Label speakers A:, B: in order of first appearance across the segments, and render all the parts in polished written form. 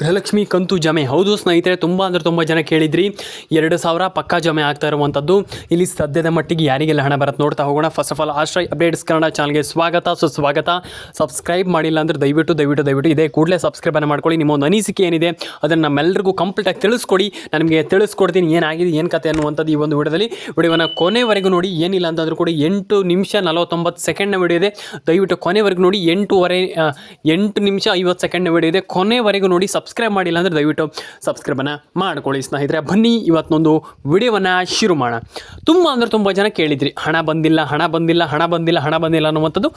A: ಗೃಹಲಕ್ಷ್ಮಿ ಕಂತು ಜಮೆ ಹೌದು ಸ್ನೇಹಿತರೆ, ತುಂಬ ಜನ ಕೇಳಿದ್ರಿ 2,000 ಪಕ್ಕಾ ಜಮೆ ಆಗ್ತಾ ಇರುವಂಥದ್ದು. ಇಲ್ಲಿ ಸದ್ಯದ ಮಟ್ಟಿಗೆ ಯಾರಿಗೆಲ್ಲ ಹಣ ಬರುತ್ತೆ ನೋಡ್ತಾ ಹೋಗೋಣ. First of all Ashray updates Kannada ಚಾನಲ್ಗೆ ಸುಸ್ವಾಗತ. ಸಬ್ಸ್ಕ್ರೈಬ್ ಮಾಡಿಲ್ಲ ಅಂದರೆ ದಯವಿಟ್ಟು ಇದೇ ಕೂಡಲೇ ಸಬ್ಸ್ಕ್ರೈಬನ್ನು ಮಾಡ್ಕೊಳ್ಳಿ. ನಿಮ್ಮ ಒಂದು ಅನಿಸಿಕೆ ಏನಿದೆ ಅದನ್ನು ನಮ್ಮೆಲ್ಲರಿಗೂ ಕಂಪ್ಲೀಟಾಗಿ ತಿಳಿಸ್ಕೊಡಿ. ನಾನು ನಿಮಗೆ ತಿಳಿಸ್ಕೊಡ್ತೀನಿ ಏನಾಗಿದೆ ಏನು ಕತೆ ಅನ್ನುವಂಥದ್ದು ಈ ಒಂದು ವಿಡಿಯೋದಲ್ಲಿ. ವಿಡಿಯೋನ ಕೊನೆವರೆಗೂ ನೋಡಿ. ಏನಿಲ್ಲ ಅಂತಂದ್ರೂ ಕೂಡ 8 ನಿಮಿಷ 49 ಸೆಕೆಂಡ್ನ ವಿಡಿಯೋ ಇದೆ. ದಯವಿಟ್ಟು ಕೊನೆವರೆಗೂ ನೋಡಿ. 8 ನಿಮಿಷ 50 ಸೆಕೆಂಡ್ನ ವಿಡಿಯೋ ಇದೆ. ಕೊನೆವರೆಗೂ ನೋಡಿ. ಸಬ್ಸ್ಕ್ರೈಬ್ ಮಾಡಿಲ್ಲ ಅಂದರೆ ದಯವಿಟ್ಟು ಸಬ್ಸ್ಕ್ರೈಬನ್ನು ಮಾಡ್ಕೊಳ್ಳಿ ಸ್ನೇಹಿತರೆ. ಬನ್ನಿ ಇವತ್ತೊಂದು ವಿಡಿಯೋವನ್ನು ಶುರು ಮಾಡೋಣ. ತುಂಬ ಜನ ಕೇಳಿದ್ರಿ ಹಣ ಬಂದಿಲ್ಲ ಅನ್ನುವಂಥದ್ದು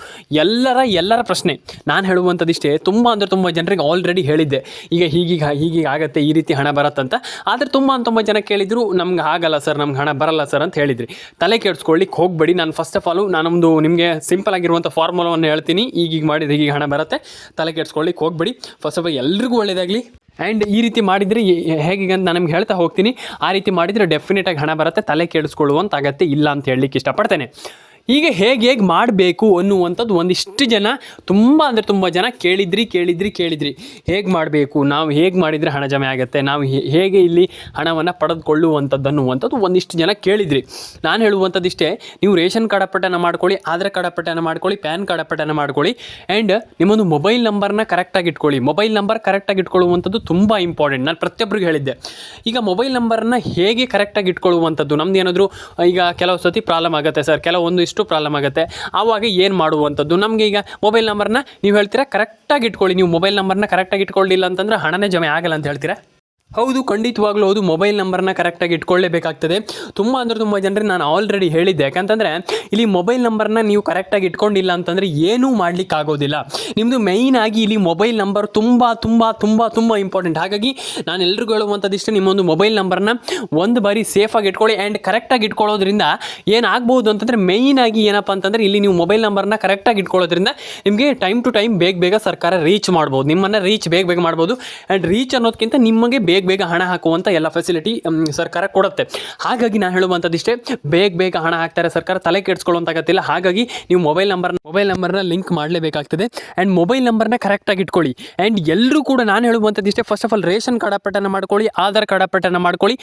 A: ಎಲ್ಲರ ಪ್ರಶ್ನೆ. ನಾನು ಹೇಳುವಂಥದ್ದಿಷ್ಟೇ, ತುಂಬ ಜನರಿಗೆ ಆಲ್ರೆಡಿ ಹೇಳಿದ್ದೆ ಈಗ ಹೀಗೆ ಆಗತ್ತೆ, ಈ ರೀತಿ ಹಣ ಬರತ್ತಂತ. ಆದರೆ ತುಂಬ ಜನ ಕೇಳಿದ್ರು ನಮ್ಗೆ ಆಗಲ್ಲ ಸರ್, ನಮ್ಗೆ ಹಣ ಬರಲ್ಲ ಸರ್ ಅಂತ ಹೇಳಿದ್ರಿ. ತಲೆ ಕೆಡಿಸ್ಕೊಳ್ಳಿಕ್ಕೆ ಹೋಗಬೇಡಿ. ನಾನು ಫಸ್ಟ್ ಆಫ್ ಆಲು ನಾನೊಂದು ನಿಮಗೆ ಸಿಂಪಲ್ ಆಗಿರುವಂಥ ಫಾರ್ಮುಲಾವನ್ನು ಹೇಳ್ತೀನಿ. ಈಗ ಮಾಡಿದ್ರೆ ಹೀಗೆ ಹಣ ಬರುತ್ತೆ. ತಲೆ ಕೆಡಿಸ್ಕೊಳ್ಳಿಕ್ಕೆ ಹೋಗಬೇಡಿ. ಫಸ್ಟ್ ಆಫ್ ಆಲ್ ಎಲ್ರಿಗೂ ಒಳ್ಳೆಯದಾಗಲಿ. ಆ್ಯಂಡ್ ಈ ರೀತಿ ಮಾಡಿದರೆ ಹೇಗೆ ಅಂತ ನಾನು ನಿಮ್ಗೆ ಹೇಳ್ತಾ ಹೋಗ್ತೀನಿ. ಆ ರೀತಿ ಮಾಡಿದರೆ ಡೆಫಿನೆಟಾಗಿ ಹಣ ಬರುತ್ತೆ. ತಲೆ ಕೆಡಿಸ್ಕೊಳ್ಳುವಂಥ ಅಗತ್ಯ ಇಲ್ಲ ಅಂತ ಹೇಳಲಿಕ್ಕೆ ಇಷ್ಟಪಡ್ತೇನೆ. ಈಗ ಹೇಗೆ ಮಾಡಬೇಕು ಅನ್ನುವಂಥದ್ದು ಒಂದಿಷ್ಟು ಜನ ತುಂಬ ಜನ ಕೇಳಿದ್ರಿ. ಹೇಗೆ ಮಾಡಬೇಕು, ನಾವು ಹೇಗೆ ಮಾಡಿದರೆ ಹಣ ಜಮೆ ಆಗುತ್ತೆ, ನಾವು ಹೇಗೆ ಇಲ್ಲಿ ಹಣವನ್ನು ಪಡೆದುಕೊಳ್ಳುವಂಥದ್ದು ಅನ್ನುವಂಥದ್ದು ಒಂದಿಷ್ಟು ಜನ ಕೇಳಿದ್ರಿ. ನಾನು ಹೇಳುವಂಥದ್ದು ಇಷ್ಟೇ, ನೀವು ರೇಷನ್ ಕಾರ್ಡ್ ಅಪ್ಡೇಟನ್ನು ಮಾಡ್ಕೊಳ್ಳಿ, ಆಧಾರ್ ಕಾರ್ಡ್ ಅಪ್ಡೇಟನ್ನು ಮಾಡ್ಕೊಳ್ಳಿ, ಪ್ಯಾನ್ ಕಾರ್ಡ್ ಅಪ್ಡೇಟನ್ನು ಮಾಡ್ಕೊಳ್ಳಿ. ಆ್ಯಂಡ್ ನಿಮ್ಮೊಂದು ಮೊಬೈಲ್ ನಂಬರ್ನ ಕರೆಕ್ಟಾಗಿ ಇಟ್ಕೊಳ್ಳಿ. ಮೊಬೈಲ್ ನಂಬರ್ ಕರೆಕ್ಟಾಗಿ ಇಟ್ಕೊಳ್ಳುವಂಥದ್ದು ತುಂಬ ಇಂಪಾರ್ಟೆಂಟ್. ನಾನು ಪ್ರತಿಯೊಬ್ಬರಿಗೆ ಹೇಳಿದ್ದೆ. ಈಗ ಮೊಬೈಲ್ ನಂಬರನ್ನು ಹೇಗೆ ಕರೆಕ್ಟಾಗಿ ಇಟ್ಕೊಳ್ಳುವಂಥದ್ದು, ನಮ್ದು ಏನಾದರೂ ಈಗ ಕೆಲವು ಸತಿ ಪ್ರಾಬ್ಲಮ್ ಆಗುತ್ತೆ ಸರ್, ಕೆಲವೊಂದಿಷ್ಟು ಪ್ರಾಬ್ಲಮ್ ಆಗುತ್ತೆ. ಆವಾಗ ಏನು ಮಾಡುವಂಥದ್ದು? ನಮಗೆ ಈಗ ಮೊಬೈಲ್ ನಂಬರ್ನ ನೀವು ಹೇಳ್ತೀರಾ ಕರೆಕ್ಟಾಗಿ ಇಟ್ಕೊಳ್ಳಿ. ನೀವು ಮೊಬೈಲ್ ನಂಬರ್ನ ಕರೆಕ್ಟಾಗಿ ಇಟ್ಕೊಳ್ಳಿಲ್ಲ ಅಂತಂದರೆ ಹಣನೇ ಜಮೆ ಆಗಲ್ಲ ಅಂತ ಹೇಳ್ತೀರಾ. ಹೌದು, ಖಂಡಿತವಾಗ್ಲೂ ಹೌದು. ಮೊಬೈಲ್ ನಂಬರ್ನ ಕರೆಕ್ಟಾಗಿ ಇಟ್ಕೊಳ್ಳೇಬೇಕಾಗ್ತದೆ. ತುಂಬ ಜನರಿಗೆ ನಾನು ಆಲ್ರೆಡಿ ಹೇಳಿದ್ದೆ. ಯಾಕಂತಂದರೆ ಇಲ್ಲಿ ಮೊಬೈಲ್ ನಂಬರ್ನ ನೀವು ಕರೆಕ್ಟಾಗಿ ಇಟ್ಕೊಂಡಿಲ್ಲ ಅಂತಂದರೆ ಏನೂ ಮಾಡಲಿಕ್ಕೆ ಆಗೋದಿಲ್ಲ. ನಿಮ್ಮದು ಮೇಯ್ನಾಗಿ ಇಲ್ಲಿ ಮೊಬೈಲ್ ನಂಬರ್ ತುಂಬ ಇಂಪಾರ್ಟೆಂಟ್. ಹಾಗಾಗಿ ನಾನು ಎಲ್ರಿಗೂ ಹೇಳುವಂಥದ್ದಿಷ್ಟೇ, ನಿಮ್ಮೊಂದು ಮೊಬೈಲ್ ನಂಬರ್ನ ಒಂದು ಬಾರಿ ಸೇಫಾಗಿ ಇಟ್ಕೊಳ್ಳಿ. ಆ್ಯಂಡ್ ಕರೆಕ್ಟಾಗಿ ಇಟ್ಕೊಳ್ಳೋದ್ರಿಂದ ಏನಾಗ್ಬೋದು ಅಂತಂದರೆ, ಮೇಯ್ನಾಗಿ ಏನಪ್ಪ ಅಂತಂದರೆ ಇಲ್ಲಿ ನೀವು ಮೊಬೈಲ್ ನಂಬರ್ನ ಕರೆಕ್ಟಾಗಿ ಇಟ್ಕೊಳ್ಳೋದ್ರಿಂದ ನಿಮಗೆ ಟೈಮ್ ಟು ಟೈಮ್ ಬೇಗ ಸರ್ಕಾರ ರೀಚ್ ಮಾಡ್ಬೋದು. ನಿಮ್ಮನ್ನು ರೀಚ್ ಬೇಗ ಮಾಡ್ಬೋದು. ಆ್ಯಂಡ್ ರೀಚ್ ಅನ್ನೋದಕ್ಕಿಂತ ನಿಮಗೆ ಬೇಗ ಹಣ ಹಾಕುವಂಥ ಎಲ್ಲ ಫೆಸಿಲಿಟಿ ಸರ್ಕಾರ ಕೊಡುತ್ತೆ. ಹಾಗಾಗಿ ನಾನು ಹೇಳುವಂಥದ್ದಿಷ್ಟೇ, ಬೇಗ ಹಣ ಹಾಕ್ತಾರೆ ಸರ್ಕಾರ, ತಲೆ ಕೆಡಿಸ್ಕೊಳ್ಳುವಂತಾಗತ್ತಿಲ್ಲ. ಹಾಗಾಗಿ ನೀವು ಮೊಬೈಲ್ ನಂಬರ್ನ ಲಿಂಕ್ ಮಾಡಲೇಬೇಕಾಗ್ತದೆ. ಆ್ಯಂಡ್ ಮೊಬೈಲ್ ನಂಬರ್ನ ಕರೆಕ್ಟಾಗಿ ಇಟ್ಕೊಳ್ಳಿ. ಆ್ಯಂಡ್ ಎಲ್ಲರೂ ಕೂಡ ನಾನು ಹೇಳುವಂಥದ್ದಿಷ್ಟೇ, first of all ration card ಅಪ್ಡೇಟನ್ನು ಮಾಡ್ಕೊಳ್ಳಿ, ಆಧಾರ್ ಕಾರ್ಡ್ ಅಪ್ಡೇಟನ್ನು ಮಾಡ್ಕೊಳ್ಳಿ.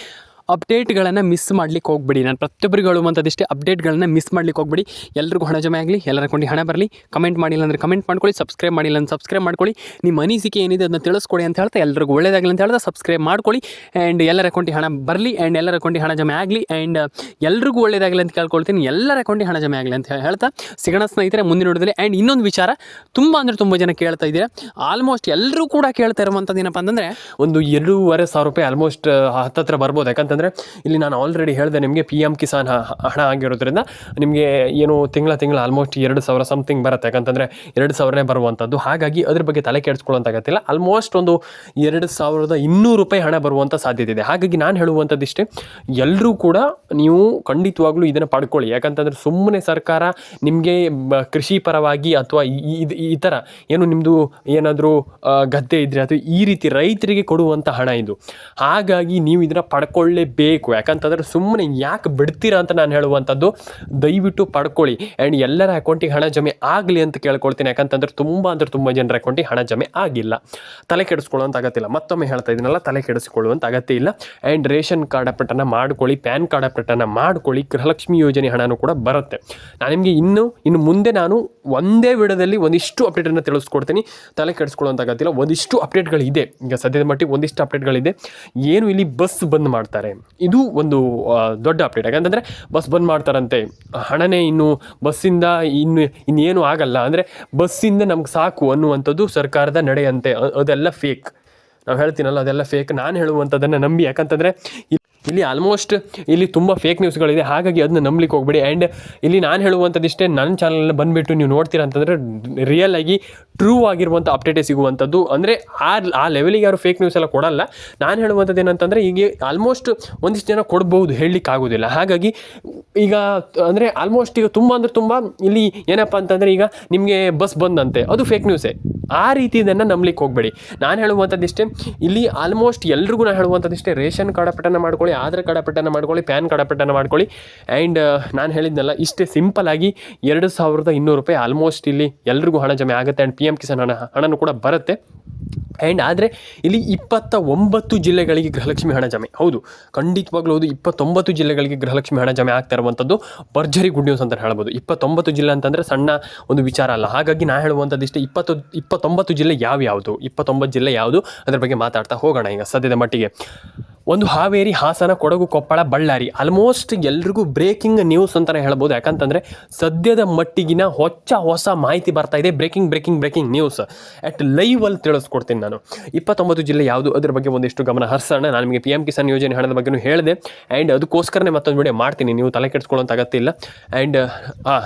A: ಅಪ್ಡೇಟ್ಗಳನ್ನು ಮಿಸ್ ಮಾಡಲಿಕ್ಕೆ ಹೋಗ್ಬೇಡಿ. ನಾನು ಪ್ರತಿಯೊಬ್ಬರಿಗೆ ಹೇಳುವಂಥದ್ದಿಷ್ಟೇ, ಅಪ್ಡೇಟ್ಗಳನ್ನು ಮಿಸ್ ಮಾಡಲಿಕ್ಕೆ ಹೋಗ್ಬೇಡಿ. ಎಲ್ರಿಗೂ ಹಣ ಜಮೆ ಆಗಲಿ, ಎಲ್ಲರ ಕೊಂಡು ಹಣ ಬರಲಿ. ಕಮೆಂಟ್ ಮಾಡಿಲ್ಲ ಅಂದರೆ ಕಮೆಂಟ್ ಮಾಡ್ಕೊಳ್ಳಿ, ಸಬ್ಸ್ಕ್ರೈಬ್ ಮಾಡಿಲ್ಲ ಅಂದರೆ ಸಬ್ಸ್ಕ್ರೈಬ್ ಮಾಡ್ಕೊಳ್ಳಿ. ನಿಮ್ಮ ಅನಿಸಿಕೆ ಏನಿದೆ ಅದನ್ನು ತಿಳಿಸ್ಕೊಡಿ ಅಂತ ಹೇಳ್ತಾ ಎಲ್ರಿಗೂ ಒಳ್ಳೆಯದಾಗಲಿ ಅಂತ ಹೇಳ್ತಾ ಸಬ್ಸ್ಕ್ರೈಬ್ ಮಾಡ್ಕೊಳ್ಳಿ. ಆ್ಯಂಡ್ ಎಲ್ಲರ ಕೊಂಡು ಹಣ ಬರಲಿ, ಆ್ಯಂಡ್ ಎಲ್ಲರ ಕೊಂಡು ಹಣ ಜಮೆ ಆಗಲಿ. ಆ್ಯಂಡ್ ಎಲ್ರಿಗೂ ಒಳ್ಳೆಯದಾಗಲಿ ಅಂತ ಕೇಳ್ಕೊಳ್ತೀನಿ. ಎಲ್ಲರ ಕೊಂಡು ಹಣ ಜಮೆ ಆಗಲಿ ಅಂತ ಹೇಳ್ತಾ ಸಿಗೋಣ ಸ್ನೇಹಿತರೆ ಮುಂದಿನ ನೋಡಿದಲ್ಲಿ. ಆ್ಯಂಡ್ ಇನ್ನೊಂದು ವಿಚಾರ, ತುಂಬ ಜನ ಕೇಳ್ತಾ ಇದ್ದೀರಾ. ಆಲ್ಮೋಸ್ಟ್ ಎಲ್ಲರೂ ಕೂಡ ಕೇಳ್ತಾ ಇರುವಂಥದ್ದು ಏನಪ್ಪ ಅಂತಂದರೆ, ಒಂದು 2,500 ರೂಪಾಯಿ ಆಲ್ಮೋಸ್ಟ್ ಹತ್ತತ್ರ ಬರ್ಬೋದು. ಯಾಕಂತಂದರೆ ಇಲ್ಲಿ ನಾನು ಆಲ್ರೆಡಿ ಹೇಳಿದೆ ನಿಮಗೆ, PM ಕಿಸಾನ್ ಹಣ ಆಗಿರೋದ್ರಿಂದ ನಿಮಗೆ ಏನು ತಿಂಗಳ ಆಲ್ಮೋಸ್ಟ್ 2,000 ಸಮಥಿಂಗ್ ಬರುತ್ತೆ. ಯಾಕಂತಂದರೆ 2,000ನೇ ಬರುವಂಥದ್ದು. ಹಾಗಾಗಿ ಅದ್ರ ಬಗ್ಗೆ ತಲೆ ಕೆಡಿಸ್ಕೊಳ್ಳೋಂತಾಗತ್ತಿಲ್ಲ. ಆಲ್ಮೋಸ್ಟ್ ಒಂದು 2,200 ರೂಪಾಯಿ ಹಣ ಬರುವಂಥ ಸಾಧ್ಯತೆ ಇದೆ. ಹಾಗಾಗಿ ನಾನು ಹೇಳುವಂಥದ್ದಿಷ್ಟೇ, ಎಲ್ಲರೂ ಕೂಡ ನೀವು ಖಂಡಿತವಾಗ್ಲೂ ಇದನ್ನು ಪಡ್ಕೊಳ್ಳಿ. ಯಾಕಂತಂದರೆ ಸುಮ್ಮನೆ ಸರ್ಕಾರ ನಿಮಗೆ ಕೃಷಿ ಪರವಾಗಿ ಅಥವಾ ಈ ಥರ ಏನು ನಿಮ್ಮದು ಏನಾದರೂ ಗದ್ದೆ ಇದ್ದರೆ ಅದು ಈ ರೀತಿ ರೈತರಿಗೆ ಕೊಡುವಂಥ ಹಣ ಇದು. ಹಾಗಾಗಿ ನೀವು ಇದನ್ನು ಪಡ್ಕೊಳ್ಳೇಬೇಕು. ಯಾಕಂತಂದರೆ ಸುಮ್ಮನೆ ಯಾಕೆ ಬಿಡ್ತೀರಾ ಅಂತ ನಾನು ಹೇಳುವಂಥದ್ದು. ದಯವಿಟ್ಟು ಪಡ್ಕೊಳ್ಳಿ. ಆ್ಯಂಡ್ ಎಲ್ಲರ ಅಕೌಂಟಿಗೆ ಹಣ ಜಮೆ ಆಗಲಿ ಅಂತ ಕೇಳ್ಕೊಳ್ತೀನಿ. ಯಾಕಂತಂದರೆ ತುಂಬ ಜನರ ಅಕೌಂಟಿಗೆ ಹಣ ಜಮೆ ಆಗಿಲ್ಲ. ತಲೆ ಕೆಡಿಸ್ಕೊಳ್ಳುವಂಥ ಅಗತ್ಯ ಇಲ್ಲ. ಮತ್ತೊಮ್ಮೆ ಹೇಳ್ತಾ ಇದ್ದೀನಲ್ಲ, ತಲೆ ಕೆಡಿಸಿಕೊಳ್ಳುವಂಥ ಅಗತ್ಯ ಇಲ್ಲ. ಆ್ಯಂಡ್ ರೇಷನ್ ಕಾರ್ಡ್ ಅಪ್ಡೇಟನ್ನು ಮಾಡ್ಕೊಳ್ಳಿ, ಪ್ಯಾನ್ ಕಾರ್ಡ್ ಅಪ್ಡೇಟನ್ನು ಮಾಡ್ಕೊಳ್ಳಿ. ಗೃಹಲಕ್ಷ್ಮಿ ಯೋಜನೆ ಹಣನೂ ಕೂಡ ಬರುತ್ತೆ. ನಾನು ನಿಮಗೆ ಇನ್ನು ಮುಂದೆ ನಾನು ಒಂದೇ ವಿಡಿಯೋದಲ್ಲಿ ಒಂದಿಷ್ಟು ಅಪ್ಡೇಟನ್ನು ತಿಳಿಸ್ಕೊಡ್ತೀನಿ. ತಲೆ ಕೆಡಿಸ್ಕೊಳ್ಳುವಂಥ ಅಗತ್ಯ ಇಲ್ಲ. ಒಂದಿಷ್ಟು ಅಪ್ಡೇಟ್ಗಳಿದೆ. ಈಗ ಸದ್ಯದ ಮಟ್ಟಿಗೆ ಒಂದಿಷ್ಟು ಅಪ್ಡೇಟ್ಗಳಿದೆ. ಏನು ಇಲ್ಲಿ ಬಸ್ ಬಂದ್ ಮಾಡ್ತಾರೆ, ಇದು ಒಂದು ದೊಡ್ಡ ಅಪ್ಡೇಟ್. ಯಾಕಂತಂದರೆ ಬಸ್ ಬಂದ್ ಮಾಡ್ತಾರಂತೆ, ಹಣನೇ ಇನ್ನು ಬಸ್ಸಿಂದ ಇನ್ನೇನು ಆಗಲ್ಲ, ಅಂದರೆ ಬಸ್ಸಿಂದ ನಮ್ಗೆ ಸಾಕು ಅನ್ನುವಂಥದ್ದು ಸರ್ಕಾರದ ನಡೆಯಂತೆ. ಅದೆಲ್ಲ ಫೇಕ್. ನಾವು ಹೇಳ್ತೀನಲ್ಲ, ಅದೆಲ್ಲ ಫೇಕ್. ನಾನು ಹೇಳುವಂಥದ್ದನ್ನು ನಂಬಿ. ಯಾಕಂತಂದರೆ ಇಲ್ಲಿ ಆಲ್ಮೋಸ್ಟ್ ಇಲ್ಲಿ ತುಂಬ ಫೇಕ್ ನ್ಯೂಸ್ಗಳಿದೆ. ಹಾಗಾಗಿ ಅದನ್ನ ನಂಬಲಿಕ್ಕೆ ಹೋಗ್ಬೇಡಿ. ಆ್ಯಂಡ್ ಇಲ್ಲಿ ನಾನು ಹೇಳುವಂಥದ್ದಿಷ್ಟೇ, ನನ್ನ ಚಾನಲಲ್ಲಿ ಬಂದುಬಿಟ್ಟು ನೀವು ನೋಡ್ತೀರಾ ಅಂತಂದರೆ ರಿಯಲ್ ಆಗಿ ಟ್ರೂ ಆಗಿರುವಂಥ ಅಪ್ಡೇಟೇ ಸಿಗುವಂಥದ್ದು. ಅಂದರೆ ಆ ಲೆವೆಲಿಗೆ ಯಾರು ಫೇಕ್ ನ್ಯೂಸ್ ಎಲ್ಲ ಕೊಡಲ್ಲ. ನಾನು ಹೇಳುವಂಥದ್ದು ಏನಂತಂದರೆ, ಈಗ ಆಲ್ಮೋಸ್ಟ್ ಒಂದಿಷ್ಟು ಜನ ಕೊಡ್ಬೋದು, ಹೇಳಲಿಕ್ಕೆ ಆಗೋದಿಲ್ಲ. ಹಾಗಾಗಿ ಈಗ ಅಂದರೆ ಆಲ್ಮೋಸ್ಟ್ ಈಗ ತುಂಬ ಇಲ್ಲಿ ಏನಪ್ಪ ಅಂತಂದರೆ, ಈಗ ನಿಮಗೆ ಬಸ್ ಬಂದಂತೆ ಅದು ಫೇಕ್ ನ್ಯೂಸೇ. ಆ ರೀತಿ ಇದನ್ನು ನಂಬಲಿಕ್ಕೆ ಹೋಗಬೇಡಿ. ನಾನು ಹೇಳುವಂಥದ್ದಿಷ್ಟೇ, ಇಲ್ಲಿ ಆಲ್ಮೋಸ್ಟ್ ಎಲ್ರಿಗೂ ನಾನು ಹೇಳುವಂಥದ್ದಿಷ್ಟೇ, ರೇಷನ್ ಕಾರ್ಡ್ ಅಪ್ಡೇಟನ್ನು ಮಾಡ್ಕೊಳ್ಳಿ, ಆಧಾರ್ ಕಾರ್ಡ್ ಅಪ್ಡೇಟನ್ನು ಮಾಡ್ಕೊಳ್ಳಿ, ಪ್ಯಾನ್ ಕಾರ್ಡ್ ಅಪ್ಡೇಟನ್ನು ಮಾಡ್ಕೊಳ್ಳಿ. ಆ್ಯಂಡ್ ನಾನು ಹೇಳಿದ್ನಲ್ಲ, ಇಷ್ಟೇ ಸಿಂಪಲ್ಲಾಗಿ 2,200 ರೂಪಾಯಿ ಆಲ್ಮೋಸ್ಟ್ ಇಲ್ಲಿ ಎಲ್ರಿಗೂ ಹಣ ಜಮೆ ಆಗುತ್ತೆ. ಆ್ಯಂಡ್ PM ಕಿಸಾನ್ ಹಣನೂ ಕೂಡ ಬರುತ್ತೆ. ಆ್ಯಂಡ್ ಆದರೆ ಇಲ್ಲಿ 29 ಜಿಲ್ಲೆಗಳಿಗೆ ಗೃಹಲಕ್ಷ್ಮಿ ಹಣ ಜಮೆ. ಹೌದು, ಖಂಡಿತವಾಗ್ಲೂ ಹೌದು, 29 ಜಿಲ್ಲೆಗಳಿಗೆ ಗೃಹಲಕ್ಷ್ಮಿ ಹಣ ಜಮೆ ಆಗ್ತಾ ಇರುವಂಥದ್ದು ಭರ್ಜರಿ ಗುಡ್ ನ್ಯೂಸ್ ಅಂತ ಹೇಳ್ಬೋದು. 29 ಜಿಲ್ಲೆ ಅಂತಂದರೆ ಸಣ್ಣ ಒಂದು ವಿಚಾರ ಅಲ್ಲ. ಹಾಗಾಗಿ ನಾ ಹೇಳುವಂಥದ್ದು ಇಷ್ಟೇ, 29 ಜಿಲ್ಲೆ ಯಾವುದು, 29 ಜಿಲ್ಲೆ ಯಾವುದು, ಅದ್ರ ಬಗ್ಗೆ ಮಾತಾಡ್ತಾ ಹೋಗೋಣ. ಈಗ ಸದ್ಯದ ಮಟ್ಟಿಗೆ ಒಂದು ಹಾವೇರಿ, ಹಾಸನ, ಕೊಡಗು, ಕೊಪ್ಪಳ, ಬಳ್ಳಾರಿ ಆಲ್ಮೋಸ್ಟ್ ಎಲ್ರಿಗೂ ಬ್ರೇಕಿಂಗ್ ನ್ಯೂಸ್ ಅಂತಲೇ ಹೇಳ್ಬೋದು. ಯಾಕಂತಂದರೆ ಸದ್ಯದ ಮಟ್ಟಿಗಿನ ಹೊಸ ಮಾಹಿತಿ ಬರ್ತಾ ಇದೆ. ಬ್ರೇಕಿಂಗ್ ನ್ಯೂಸ್ ಅಟ್ ಲೈವಲ್ಲಿ ತಿಳಿಸ್ಕೊಡ್ತೀನಿ ನಾನು. 29 ಜಿಲ್ಲೆ ಯಾವುದು ಅದ್ರ ಬಗ್ಗೆ ಒಂದಿಷ್ಟು ಗಮನ ಹರಿಸೋಣ. ನಾನು ನಿಮಗೆ PM ಕಿಸಾನ್ ಯೋಜನೆ ಹಣದ ಬಗ್ಗೆಯೂ ಹೇಳಿದೆ, ಆ್ಯಂಡ್ ಅದಕ್ಕೋಸ್ಕರನೇ ಮತ್ತೊಂದು ವಿಡಿಯೋ ಮಾಡ್ತೀನಿ, ನೀವು ತಲೆ ಕೆಡಿಸ್ಕೊಳ್ಳೋಂಥ ಅಗತ್ಯ ಇಲ್ಲ. ಆ್ಯಂಡ್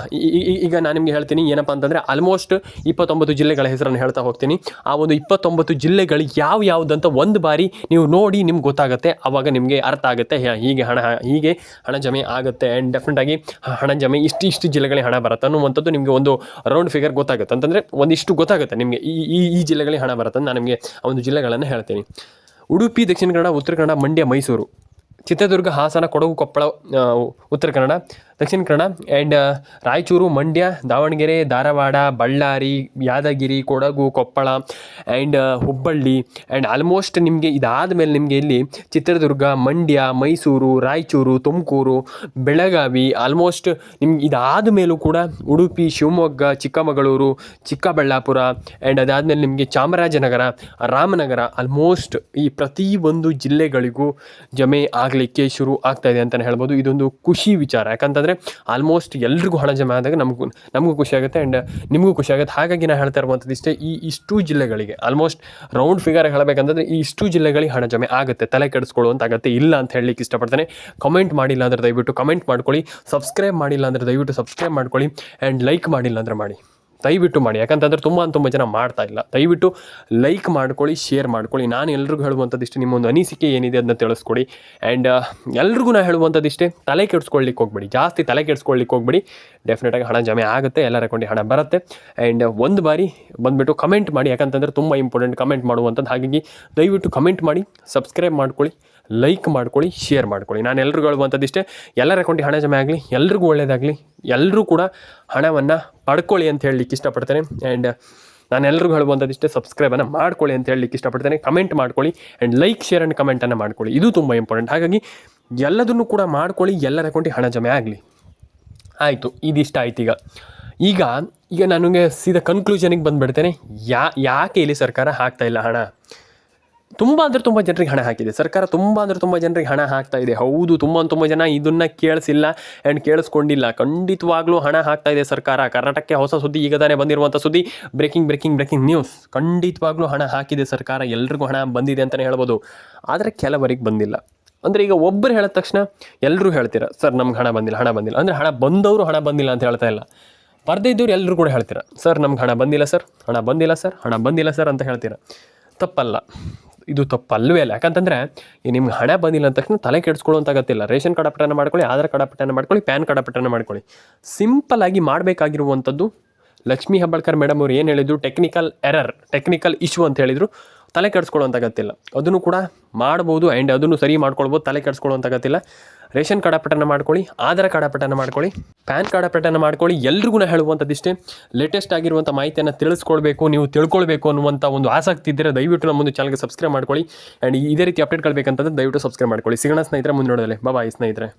A: ಈಗ ನಾನು ನಿಮಗೆ ಹೇಳ್ತೀನಿ ಏನಪ್ಪ ಅಂತಂದರೆ ಆಲ್ಮೋಸ್ಟ್ 29 ಜಿಲ್ಲೆಗಳ ಹೆಸರನ್ನು ಹೇಳ್ತಾ ಹೋಗ್ತೀನಿ. ಆ ಒಂದು 29 ಜಿಲ್ಲೆಗಳು ಯಾವುದಂತ ಒಂದು ಬಾರಿ ನೀವು ನೋಡಿ ನಿಮ್ಗೆ ಗೊತ್ತಾಗುತ್ತೆ. ಆವಾಗ ನಿಮಗೆ ಅರ್ಥ ಆಗುತ್ತೆ, ಹೀಗೆ ಹಣ ಜಮೆ ಆಗುತ್ತೆ. ಆ್ಯಂಡ್ ಡೆಫಿನೆಟಾಗಿ ಹಣ ಜಮೆ ಇಷ್ಟು ಜಿಲ್ಲೆಗಳಿಗೆ ಹಣ ಬರುತ್ತೆ ಅನ್ನುವಂಥದ್ದು ನಿಮಗೆ ಒಂದು ರೌಂಡ್ ಫಿಗರ್ ಗೊತ್ತಾಗುತ್ತೆ. ಅಂತಂದರೆ ಒಂದಿಷ್ಟು ಗೊತ್ತಾಗುತ್ತೆ ನಿಮಗೆ ಈ ಜಿಲ್ಲೆಗಳಿಗೆ ಹಣ ಬರುತ್ತೆ. ನಾನು ನಿಮಗೆ ಆ ಒಂದು ಜಿಲ್ಲೆಗಳನ್ನು ಹೇಳ್ತೀನಿ. Udupi, Dakshina Kannada, Uttara Kannada, Mandya, Mysuru, Chitradurga, Hassan, Kodagu, Koppal, Uttara Kannada, Dakshina Kannada, and Raichur, Mandya, Davanagere, Dharwad, Ballari, Yadgir, Kodagu, Koppal, and Hubballi. And almost ನಿಮಗೆ ಇದಾದ ಮೇಲೆ ನಿಮಗೆ ಇಲ್ಲಿ ಚಿತ್ರದುರ್ಗ, ಮಂಡ್ಯ, ಮೈಸೂರು, ರಾಯಚೂರು, ತುಮಕೂರು, ಬೆಳಗಾವಿ, ಆಲ್ಮೋಸ್ಟ್ ನಿಮ್ಗೆ ಇದಾದ ಮೇಲೂ ಕೂಡ ಉಡುಪಿ, ಶಿವಮೊಗ್ಗ, ಚಿಕ್ಕಮಗಳೂರು, ಚಿಕ್ಕಬಳ್ಳಾಪುರ, ಆ್ಯಂಡ್ ಅದಾದಮೇಲೆ ನಿಮಗೆ ಚಾಮರಾಜನಗರ, ರಾಮನಗರ, ಆಲ್ಮೋಸ್ಟ್ ಈ ಪ್ರತಿಯೊಂದು ಜಿಲ್ಲೆಗಳಿಗೂ ಜಮೆ ಆಗಲಿಕ್ಕೆ ಶುರು ಆಗ್ತಾಯಿದೆ ಅಂತಲೇ ಹೇಳ್ಬೋದು. ಇದೊಂದು ಖುಷಿ ವಿಚಾರ. ಯಾಕಂತಂದರೆ ಆಲ್ಮೋಸ್ಟ್ ಎಲ್ರಿಗೂ ಹಣ ಜಮೆ ಆದಾಗ ನಮಗೂ ಖುಷಿ ಆಗುತ್ತೆ, ಆ್ಯಂಡ್ ನಿಮಗೂ ಖುಷಿ ಆಗುತ್ತೆ. ಹಾಗಾಗಿ ನಾನು ಹೇಳ್ತಾ ಇರುವಂಥದ್ದು ಇಷ್ಟೇ, ಇಷ್ಟು ಜಿಲ್ಲೆಗಳಿಗೆ ಆಲ್ಮೋಸ್ಟ್ ರೌಂಡ್ ಫಿಗರ್ ಹೇಳಬೇಕಂತಂದರೆ ಇಷ್ಟು ಜಿಲ್ಲೆಗಳಿಗೆ ಹಣ ಜಮೆ ಆಗುತ್ತೆ. ತಲೆ ಕೆಡಿಸ್ಕೊಳ್ಳುವಂಥ ಅಗತ್ಯ ಇಲ್ಲ ಅಂತ ಹೇಳಲಿಕ್ಕೆ ಇಷ್ಟಪಡ್ತೇನೆ. ಕಮೆಂಟ್ ಮಾಡಿಲ್ಲ ಅಂದರೆ ದಯವಿಟ್ಟು ಕಮೆಂಟ್ ಮಾಡ್ಕೊಳ್ಳಿ, ಸಬ್ಸ್ಕ್ರೈಬ್ ಮಾಡಿಲ್ಲ ಅಂದರೆ ದಯವಿಟ್ಟು ಸಬ್ಸ್ಕ್ರೈಬ್ ಮಾಡ್ಕೊಳ್ಳಿ, ಆ್ಯಂಡ್ ಲೈಕ್ ಮಾಡಿಲ್ಲ ಅಂದರೆ ಮಾಡಿ, ದಯವಿಟ್ಟು ಮಾಡಿ. ಯಾಕಂತಂದರೆ ತುಂಬ ಜನ ಮಾಡ್ತಾ ಇಲ್ಲ. ದಯವಿಟ್ಟು ಲೈಕ್ ಮಾಡ್ಕೊಳ್ಳಿ, ಶೇರ್ ಮಾಡ್ಕೊಳ್ಳಿ. ನಾನು ಎಲ್ರಿಗೂ ಹೇಳುವಂಥದ್ದಿಷ್ಟೇ, ನಿಮ್ಮೊಂದು ಅನಿಸಿಕೆ ಏನಿದೆ ಅದನ್ನ ತಿಳಿಸ್ಕೊಡಿ. ಆ್ಯಂಡ್ ಎಲ್ರಿಗೂ ನಾನು ಹೇಳುವಂಥದ್ದಿಷ್ಟೇ, ತಲೆ ಕೆಡಿಸ್ಕೊಳ್ಳಿಕ್ಕೆ ಹೋಗ್ಬೇಡಿ, ಜಾಸ್ತಿ ತಲೆ ಕೆಡಿಸ್ಕೊಳ್ಳಿಕ್ಕೆ ಹೋಗ್ಬೇಡಿ. ಡೆಫಿನೆಟಾಗಿ ಹಣ ಜಮೆ ಆಗುತ್ತೆ, ಎಲ್ಲರ ಅಕೌಂಟಿಗೆ ಹಣ ಬರುತ್ತೆ. ಆ್ಯಂಡ್ ಒಂದು ಬಾರಿ ಬಂದುಬಿಟ್ಟು ಕಮೆಂಟ್ ಮಾಡಿ, ಯಾಕಂತಂದರೆ ತುಂಬ ಇಂಪಾರ್ಟೆಂಟ್ ಕಮೆಂಟ್ ಮಾಡುವಂಥದ್ದು. ಹಾಗಾಗಿ ದಯವಿಟ್ಟು ಕಮೆಂಟ್ ಮಾಡಿ, ಸಬ್ಸ್ಕ್ರೈಬ್ ಮಾಡ್ಕೊಳ್ಳಿ, ಲೈಕ್ ಮಾಡ್ಕೊಳ್ಳಿ, ಶೇರ್ ಮಾಡ್ಕೊಳ್ಳಿ. ನಾನು ಎಲ್ರಿಗೂ ಹೇಳುವಂಥದ್ದಿಷ್ಟೇ, ಎಲ್ಲರ ಅಕೌಂಟಿಗೆ ಹಣ ಜಮೆ ಆಗಲಿ, ಎಲ್ರಿಗೂ ಒಳ್ಳೆಯದಾಗಲಿ, ಎಲ್ಲರೂ ಕೂಡ ಹಣವನ್ನು ಪಡ್ಕೊಳ್ಳಿ ಅಂತ ಹೇಳಲಿಕ್ಕೆ ಇಷ್ಟಪಡ್ತೇನೆ. ಆ್ಯಂಡ್ ನಾನು ಎಲ್ರಿಗೂ ಹೇಳುವಂಥದ್ದಿಷ್ಟೇ, ಸಬ್ಸ್ಕ್ರೈಬನ್ನು ಮಾಡ್ಕೊಳ್ಳಿ ಅಂತ ಹೇಳಲಿಕ್ಕೆ ಇಷ್ಟಪಡ್ತೇನೆ. ಕಮೆಂಟ್ ಮಾಡ್ಕೊಳ್ಳಿ, ಆ್ಯಂಡ್ ಲೈಕ್, ಶೇರ್ ಆ್ಯಂಡ್ ಕಮೆಂಟನ್ನು ಮಾಡ್ಕೊಳ್ಳಿ, ಇದು ತುಂಬ ಇಂಪಾರ್ಟೆಂಟ್. ಹಾಗಾಗಿ ಎಲ್ಲದನ್ನು ಕೂಡ ಮಾಡ್ಕೊಳ್ಳಿ, ಎಲ್ಲರ ಅಕೌಂಟಿಗೆ ಹಣ ಜಮೆ ಆಗಲಿ. ಆಯಿತು, ಇದಿಷ್ಟ ಆಯ್ತು. ಈಗ ನನಗೆ ಸೀದಾ ಕನ್ಕ್ಲೂಷನಿಗೆ ಬಂದುಬಿಡ್ತೇನೆ. ಯಾಕೆ ಇಲ್ಲಿ ಸರ್ಕಾರ ಹಾಕ್ತಾಯಿಲ್ಲ ಹಣ? ತುಂಬ ಜನರಿಗೆ ಹಣ ಹಾಕಿದೆ ಸರ್ಕಾರ, ತುಂಬ ಜನರಿಗೆ ಹಣ ಹಾಕ್ತಾ ಇದೆ. ಹೌದು, ತುಂಬ ಜನ ಇದನ್ನು ಕೇಳಿಸಿಲ್ಲ ಆ್ಯಂಡ್ ಕೇಳಿಸ್ಕೊಂಡಿಲ್ಲ. ಖಂಡಿತವಾಗ್ಲೂ ಹಣ ಹಾಕ್ತಾ ಇದೆ ಸರ್ಕಾರ. ಕರ್ನಾಟಕಕ್ಕೆ ಹೊಸ ಸುದ್ದಿ, ಈಗ ತಾನೇ ಬಂದಿರುವಂಥ ಸುದ್ದಿ, ಬ್ರೇಕಿಂಗ್ ನ್ಯೂಸ್. ಖಂಡಿತವಾಗ್ಲೂ ಹಣ ಹಾಕಿದೆ ಸರ್ಕಾರ, ಎಲ್ರಿಗೂ ಹಣ ಬಂದಿದೆ ಅಂತಲೇ ಹೇಳ್ಬೋದು. ಆದರೆ ಕೆಲವರಿಗೆ ಬಂದಿಲ್ಲ. ಅಂದರೆ ಈಗ ಒಬ್ಬರು ಹೇಳಿದ ತಕ್ಷಣ ಎಲ್ಲರೂ ಹೇಳ್ತೀರ, ಸರ್ ನಮ್ಗೆ ಹಣ ಬಂದಿಲ್ಲ. ಅಂದರೆ ಹಣ ಬಂದವರು ಹಣ ಬಂದಿಲ್ಲ ಅಂತ ಹೇಳ್ತಾ ಇಲ್ಲ, ಬರದೇ ಇದ್ದವ್ರು ಎಲ್ಲರೂ ಕೂಡ ಹೇಳ್ತೀರ, ಸರ್ ನಮ್ಗೆ ಹಣ ಬಂದಿಲ್ಲ ಸರ್ ಅಂತ ಹೇಳ್ತೀರ. ತಪ್ಪಲ್ಲ, ಇದು ತಪ್ಪಲ್ಲವೇ ಅಲ್ಲ. ಯಾಕಂತಂದರೆ ನಿಮ್ಗೆ ಹಣ ಬಂದಿಲ್ಲ ಅಂದ ತಕ್ಷಣ ತಲೆ ಕೆಡಿಸ್ಕೊಳ್ಳುವಂಥ ಅಗತ್ಯ. ರೇಷನ್ ಕಾರ್ಡ್ ಅಪ್ಡೇಟ್ ಮಾಡ್ಕೊಳ್ಳಿ, ಆಧಾರ್ ಕಾರ್ಡ್ ಅಪ್ಡೇಟ್ ಮಾಡ್ಕೊಳ್ಳಿ, ಪ್ಯಾನ್ ಕಾರ್ಡ್ ಅಪ್ಡೇಟ್ ಮಾಡ್ಕೊಳ್ಳಿ. ಸಿಂಪಲ್ ಆಗಿ ಮಾಡಬೇಕಾಗಿರುವಂಥದ್ದು, ಲಕ್ಷ್ಮೀ ಹೆಬ್ಬಾಳ್ಕರ್ ಮೇಡಮ್ ಅವರು ಏನು ಹೇಳಿದ್ರು, ಟೆಕ್ನಿಕಲ್ ಇಶ್ಯೂ ಅಂತ ಹೇಳಿದರು. ತಲೆ ಕೆಡಿಸ್ಕೊಳ್ಳುವಂಥ ಅಗತ್ಯ. ಅದನ್ನು ಕೂಡ ಮಾಡ್ಬೋದು, ಆ್ಯಂಡ್ ಅದನ್ನು ಸರಿ ಮಾಡ್ಕೊಳ್ಬೋದು, ತಲೆ ಕೆಡಿಸ್ಕೊಳ್ಳುವಂಥ ಅಗತ್ಯ. ರೇಷನ್ ಕಾರ್ಡ್ ಅಪ್ಡೇಟ್ ಮಾಡ್ಕೊಳ್ಳಿ, ಆಧಾರ್ ಕಾರ್ಡ್ ಅಪ್ಡೇಟ್ ಮಾಡ್ಕೊಳ್ಳಿ, ಪ್ಯಾನ್ ಕಾರ್ಡ್ ಅಪ್ಡೇಟ್ ಮಾಡ್ಕೊಳ್ಳಿ. ಎಲ್ರಿಗೂ ಹೇಳುವಂಥದ್ದಿಷ್ಟೇ, ಲೇಟೆಸ್ಟ್ ಆಗಿರುವಂಥ ಮಾಹಿತಿಯನ್ನು ನೀವು ತಿಳ್ಕೊಳ್ಬೇಕು ಅನ್ನುವಂಥ ಒಂದು ಆಸಕ್ತಿ ಇದ್ದರೆ ದಯವಿಟ್ಟು ನಮ್ಮ ಒಂದು ಚಾನಲ್ಗೆ ಸಬ್ಸ್ಕ್ರೈಬ್ ಮಾಡ್ಕೊಳ್ಳಿ. ಆ್ಯಂಡ್ ಇದೇ ರೀತಿ ಅಪ್ಡೇಟ್ಗಳು ಬೇಕಂತಂದ್ರೆ ದಯವಿಟ್ಟು ಸಬ್ಸ್ಕ್ರೈಬ್ ಮಾಡ್ಕೊಳ್ಳಿ. ಸಿಗೋಣ ಸ್ನೇಹಿತರೆ ಮುಂದೆ ನೋಡೋದಲ್ಲೇ. ಬಾಯ್ ಸ್ನೇಹಿತರೆ.